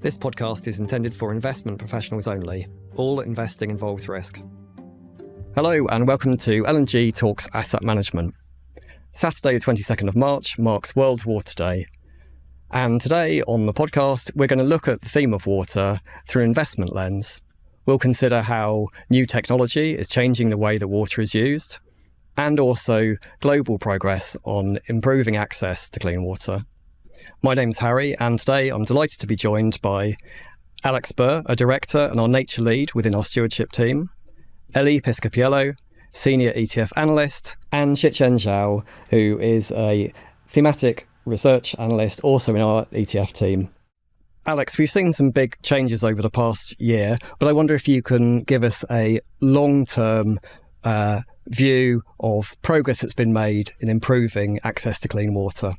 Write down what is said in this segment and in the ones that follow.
This podcast is intended for investment professionals only. All investing involves risk. Hello and welcome to L&G Talks Asset Management. Saturday, the 22nd of March, marks World Water Day. And today on the podcast, we're going to look at the theme of water through an investment lens. We'll consider how new technology is changing the way that water is used, and also global progress on improving access to clean water. My name's Harry, and today I'm delighted to be joined by Alex Burr, a director and our nature lead within our stewardship team, Elisa Piscopiello, senior ETF analyst, and Shichen Zhao, who is a thematic research analyst also in our ETF team. Alex, we've seen some big changes over the past year, but I wonder if you can give us a long-term view of progress that's been made in improving access to clean water.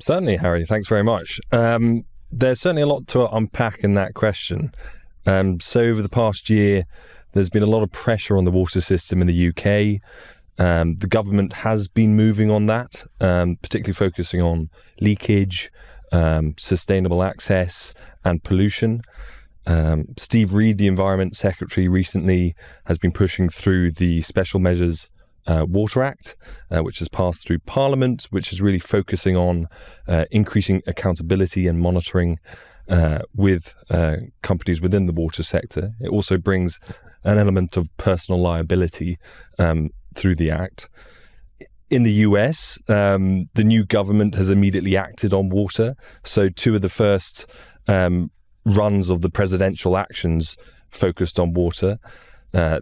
Certainly, Harry. Thanks very much. There's certainly a lot to unpack in that question. So over the past year, there's been a lot of pressure on the water system in the UK. The government has been moving on that, particularly focusing on leakage, sustainable access and pollution. Steve Reed, the Environment Secretary, recently has been pushing through the Special Measures Water Act, which has passed through Parliament, which is really focusing on increasing accountability and monitoring with companies within the water sector. It also brings an element of personal liability through the Act. In the US, the new government has immediately acted on water. So two of the first runs of the presidential actions focused on water.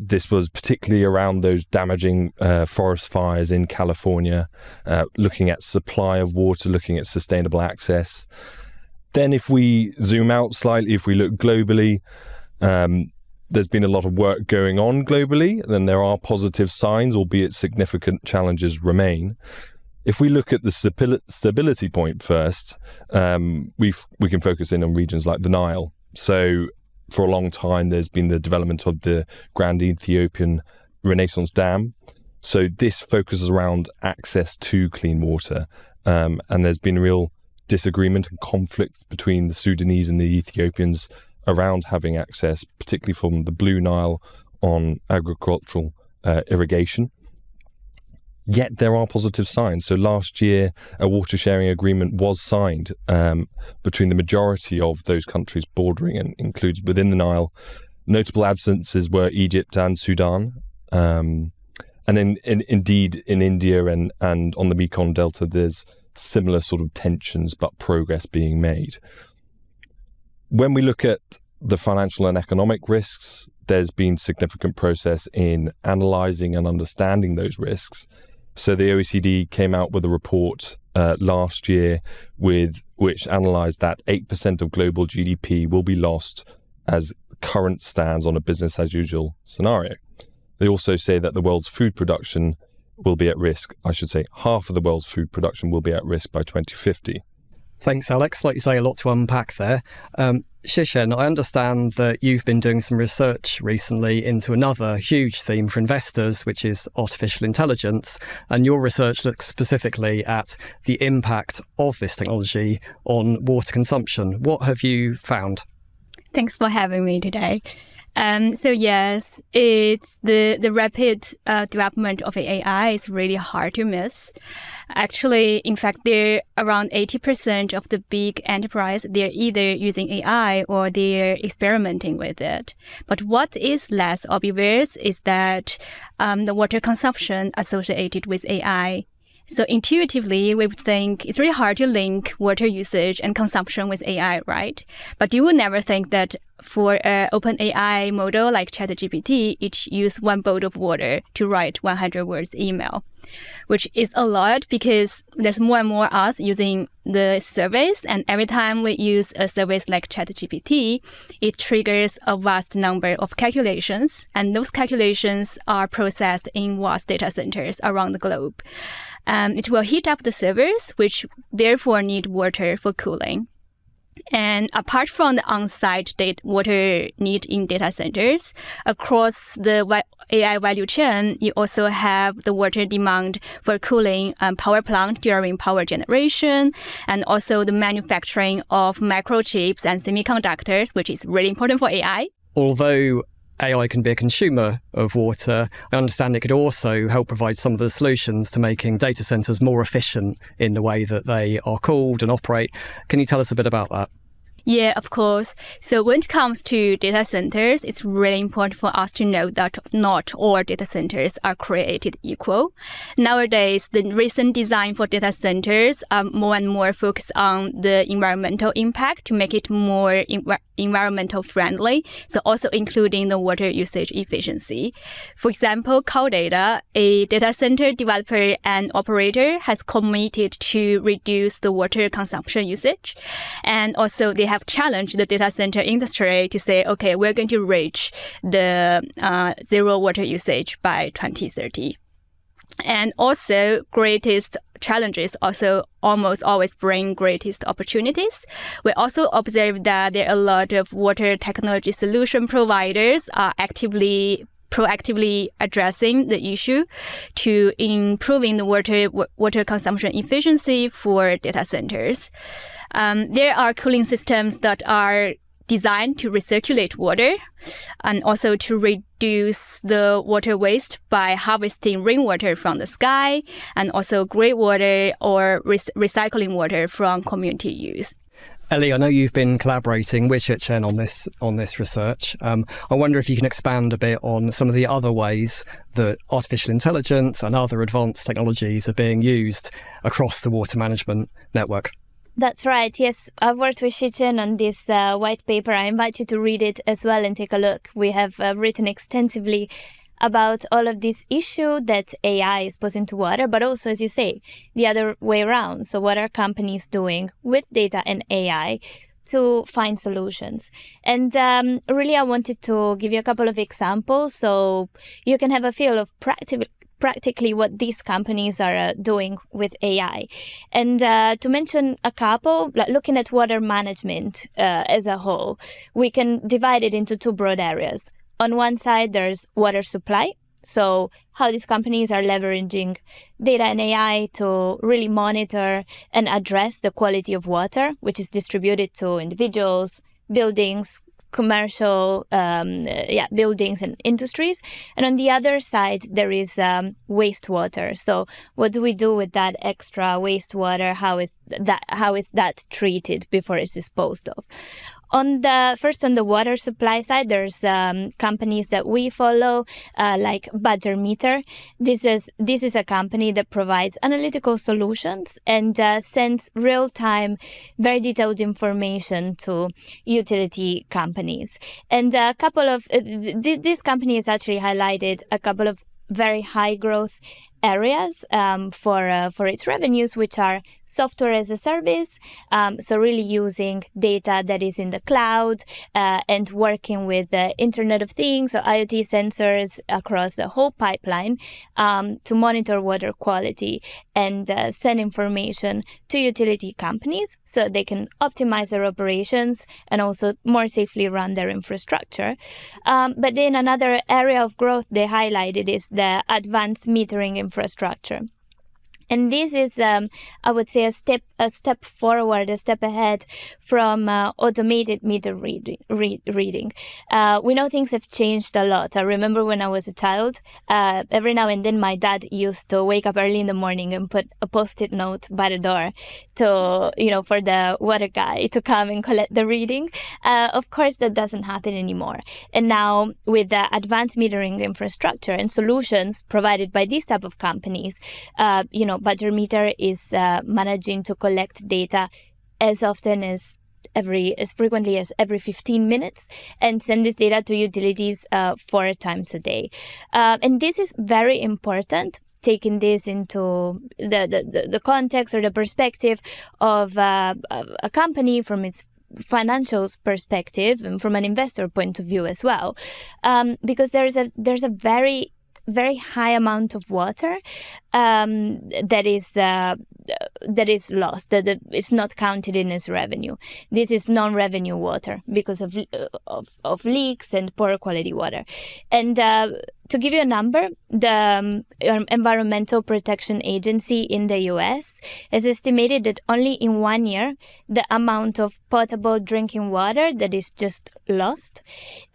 This was particularly around those damaging forest fires in California, looking at supply of water, looking at sustainable access. Then if we zoom out slightly, if we look globally, there's been a lot of work going on globally, then there are positive signs, albeit significant challenges remain. If we look at the stability point first, we can focus in on regions like the Nile. So for a long time, there's been the development of the Grand Ethiopian Renaissance Dam. So this focuses around access to clean water. And there's been real disagreement and conflict between the Sudanese and the Ethiopians around having access, particularly from the Blue Nile, on agricultural irrigation. Yet there are positive signs. So last year, a water sharing agreement was signed between the majority of those countries bordering and included within the Nile. Notable absences were Egypt and Sudan. And indeed, in India and on the Mekong Delta, there's similar sort of tensions, but progress being made. When we look at the financial and economic risks, there's been significant process in analysing and understanding those risks. So the OECD came out with a report last year with which analysed that 8% of global GDP will be lost as current stands on a business as usual scenario. They also say that the world's food production will be at risk. I should say half of the world's food production will be at risk by 2050. Thanks, Alex. Like you say, a lot to unpack there. Shichen, I understand that you've been doing some research recently into another huge theme for investors, which is artificial intelligence. And your research looks specifically at the impact of this technology on water consumption. What have you found? Thanks for having me today. So yes, it's the rapid development of AI is really hard to miss. Actually, in fact, they're around 80% of the big enterprise, they're either using AI or they're experimenting with it. But what is less obvious is that the water consumption associated with AI. So intuitively, we would think it's really hard to link water usage and consumption with AI, right? But you would never think that for an open AI model like ChatGPT, it uses 1 bowl of water to write 100 words email, which is a lot because there's more and more us using the service. And every time we use a service like ChatGPT, it triggers a vast number of calculations. And those calculations are processed in vast data centers around the globe. It will heat up the servers, which therefore need water for cooling. And apart from the on-site water need in data centers, across the AI value chain, you also have the water demand for cooling power plant during power generation, and also the manufacturing of microchips and semiconductors, which is really important for AI. Although AI can be a consumer of water, I understand it could also help provide some of the solutions to making data centers more efficient in the way that they are cooled and operate. Can you tell us a bit about that? Yeah, of course. So when it comes to data centers, it's really important for us to know that not all data centers are created equal. Nowadays, the recent design for data centers are more and more focused on the environmental impact to make it more environmental friendly, so also including the water usage efficiency. For example, Caldata, a data center developer and operator, has committed to reduce the water consumption usage. And also they have challenged the data center industry to say, okay, we're going to reach the zero water usage by 2030. And also, greatest challenges also almost always bring greatest opportunities. We also observe that there are a lot of water technology solution providers are proactively addressing the issue to improving the water consumption efficiency for data centers. There are cooling systems that are designed to recirculate water and also to reduce the water waste by harvesting rainwater from the sky and also grey water or recycling water from community use. Ellie, I know you've been collaborating with Shichen on this research. I wonder if you can expand a bit on some of the other ways that artificial intelligence and other advanced technologies are being used across the water management network. That's right. Yes, I've worked with Shichen on this white paper. I invite you to read it as well and take a look. We have written extensively about all of this issue that AI is posing to water, but also, as you say, the other way around. So what are companies doing with data and AI to find solutions? And really, I wanted to give you a couple of examples so you can have a feel of practically what these companies are doing with AI. And to mention a couple, like looking at water management as a whole, we can divide it into two broad areas. On one side, there's water supply. So how these companies are leveraging data and AI to really monitor and address the quality of water, which is distributed to individuals, buildings, commercial buildings and industries. And on the other side, there is wastewater. So what do we do with that extra wastewater? How is that treated before it's disposed of? On the water supply side, there's companies that we follow, like Meter. This is a company that provides analytical solutions and sends real-time, very detailed information to utility companies. And a couple of this company has actually highlighted a couple of very high growth areas for its revenues, which are software as a service, so really using data that is in the cloud and working with the Internet of Things, so IoT sensors across the whole pipeline to monitor water quality and send information to utility companies so they can optimize their operations and also more safely run their infrastructure. But then another area of growth they highlighted is the advanced metering infrastructure. And this is, I would say, a step forward, a step ahead from automated meter reading. We know things have changed a lot. I remember when I was a child, every now and then my dad used to wake up early in the morning and put a Post-it note by the door to, for the water guy to come and collect the reading. Of course, that doesn't happen anymore. And now with the advanced metering infrastructure and solutions provided by these type of companies, Meter is managing to collect data as frequently as every 15 minutes and send this data to utilities 4 times a day. And this is very important, taking this into the context or the perspective of a company from its financials perspective and from an investor point of view as well, because there's a very very high amount of water that is lost, that is not counted in as revenue. This is non-revenue water because of leaks and poor quality water. And to give you a number, the Environmental Protection Agency in the US has estimated that only in 1 year, the amount of potable drinking water that is just lost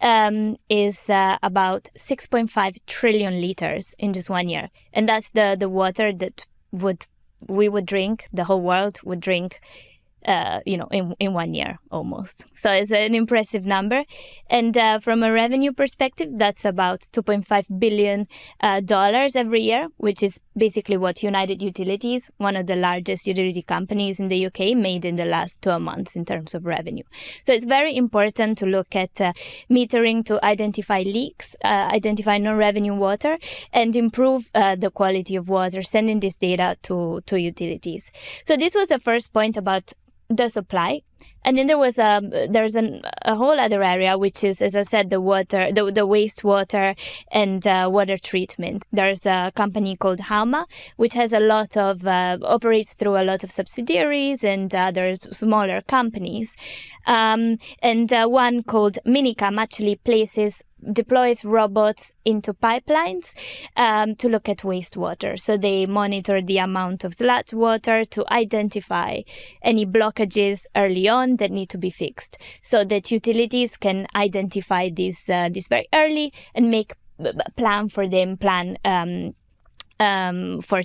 is about 6.5 trillion liters in just 1 year. And that's the water that we would drink, the whole world would drink, in 1 year almost. So it's an impressive number. And from a revenue perspective, that's about $2.5 billion every year, which is basically what United Utilities, one of the largest utility companies in the UK, made in the last 12 months in terms of revenue. So it's very important to look at metering to identify leaks, identify non-revenue water, and improve the quality of water, sending this data to utilities. So this was the first point about the supply. And then there's a whole other area, which is, as I said, the water, the wastewater and water treatment. There's a company called Halma, which has a lot of, operates through a lot of subsidiaries and other smaller companies. And one called Minicam actually deploys robots into pipelines to look at wastewater. So they monitor the amount of sludge water to identify any blockages early on that need to be fixed, so that utilities can identify this very early and make plan for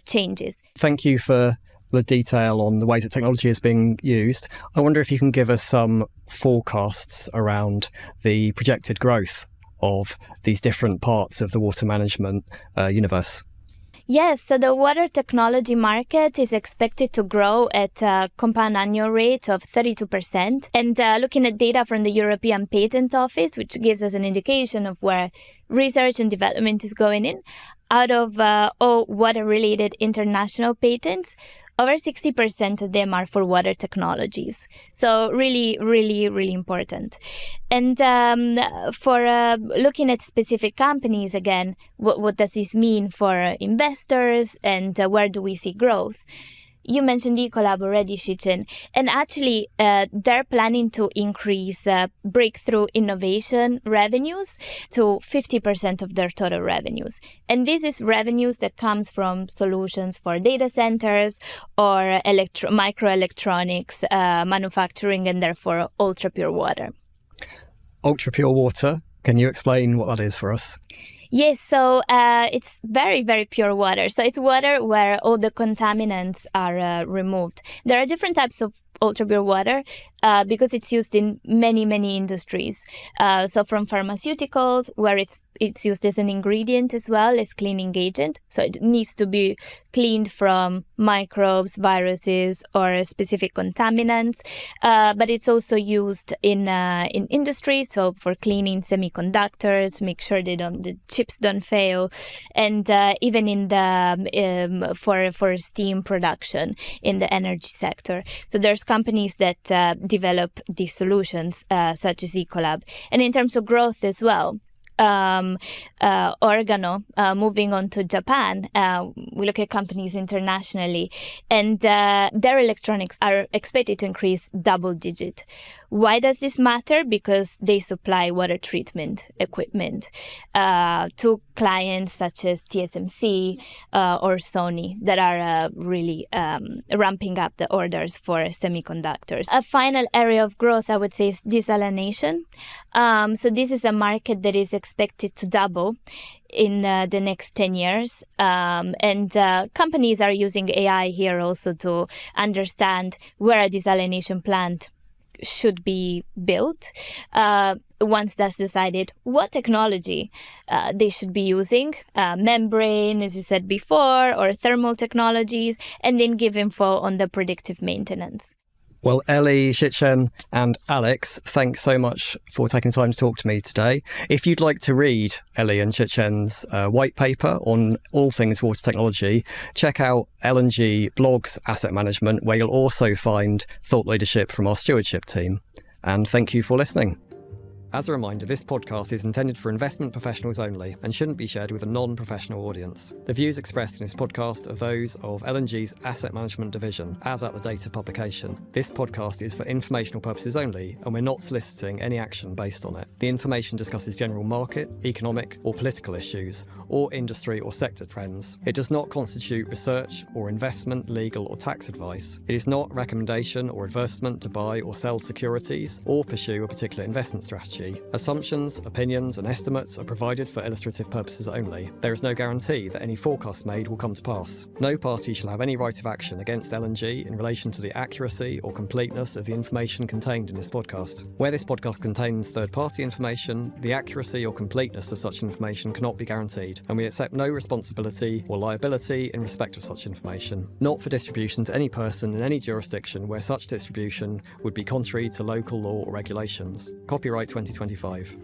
changes. Thank you for the detail on the ways that technology is being used. I wonder if you can give us some forecasts around the projected growth of these different parts of the water management universe. Yes, so the water technology market is expected to grow at a compound annual rate of 32%. And looking at data from the European Patent Office, which gives us an indication of where research and development is going in, out of all water-related international patents, over 60% of them are for water technologies. So really, really, really important. And for looking at specific companies, again, what does this mean for investors and where do we see growth? You mentioned Ecolab already, Shichen, and actually they're planning to increase breakthrough innovation revenues to 50% of their total revenues. And this is revenues that comes from solutions for data centers or microelectronics manufacturing, and therefore ultra pure water. Ultra pure water, can you explain what that is for us? Yes, so it's very, very pure water. So it's water where all the contaminants are removed. There are different types of ultra pure water because it's used in many, many industries. So from pharmaceuticals, where it's used as an ingredient as well as cleaning agent. So it needs to be cleaned from microbes, viruses, or specific contaminants. But it's also used in industry, so for cleaning semiconductors, make sure the chips don't fail, and even in the for steam production in the energy sector. So there's companies that develop these solutions, such as Ecolab. And in terms of growth as well, Organo, moving on to Japan, we look at companies internationally, and their electronics are expected to increase double digit. Why does this matter? Because they supply water treatment equipment to clients such as TSMC or Sony that are really ramping up the orders for semiconductors. A final area of growth, I would say, is desalination. So this is a market that is expected to double in the next 10 years. And companies are using AI here also to understand where a desalination plant should be built. Once that's decided, what technology they should be using, membrane, as you said before, or thermal technologies, and then give info on the predictive maintenance. Well, Ellie, Shichen, and Alex, thanks so much for taking time to talk to me today. If you'd like to read Ellie and Shichen's white paper on all things water technology, check out L&G Blogs Asset Management, where you'll also find thought leadership from our stewardship team. And thank you for listening. As a reminder, this podcast is intended for investment professionals only and shouldn't be shared with a non-professional audience. The views expressed in this podcast are those of L&G's Asset Management Division, as at the date of publication. This podcast is for informational purposes only, and we're not soliciting any action based on it. The information discusses general market, economic, or political issues, or industry or sector trends. It does not constitute research or investment, legal, or tax advice. It is not recommendation or advertisement to buy or sell securities or pursue a particular investment strategy. Assumptions, opinions, and estimates are provided for illustrative purposes only. There is no guarantee that any forecast made will come to pass. No party shall have any right of action against L&G in relation to the accuracy or completeness of the information contained in this podcast. Where this podcast contains third-party information, the accuracy or completeness of such information cannot be guaranteed, and we accept no responsibility or liability in respect of such information, not for distribution to any person in any jurisdiction where such distribution would be contrary to local law or regulations. Copyright 2025.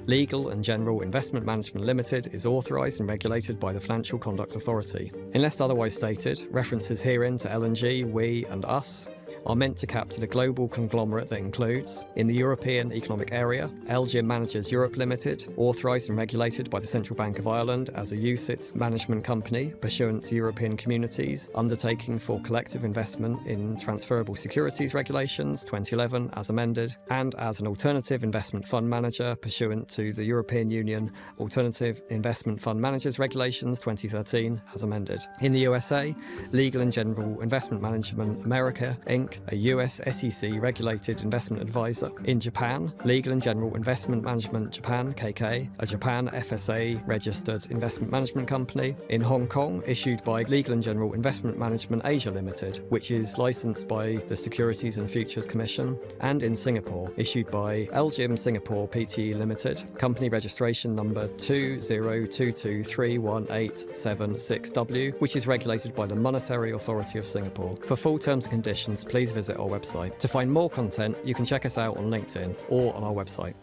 Legal and General Investment Management Limited is authorised and regulated by the Financial Conduct Authority. Unless otherwise stated, references herein to L&G, we and us are meant to capture the global conglomerate that includes, in the European Economic Area, LGIM Managers Europe Limited, authorised and regulated by the Central Bank of Ireland as a UCITS management company pursuant to European Communities Undertaking for Collective Investment in Transferable Securities Regulations 2011 as amended, and as an alternative investment fund manager pursuant to the European Union Alternative Investment Fund Managers Regulations 2013 as amended. In the USA, Legal and General Investment Management America, Inc., a US SEC regulated investment advisor. In Japan, Legal and General Investment Management Japan KK, a Japan FSA registered investment management company. In Hong Kong, issued by Legal and General Investment Management Asia Limited, which is licensed by the Securities and Futures Commission. And in Singapore, issued by LGIM Singapore Pte Limited, company registration number 2022318766W, which is regulated by the Monetary Authority of Singapore. For full terms and conditions, please visit our website. To find more content, you can check us out on LinkedIn or on our website.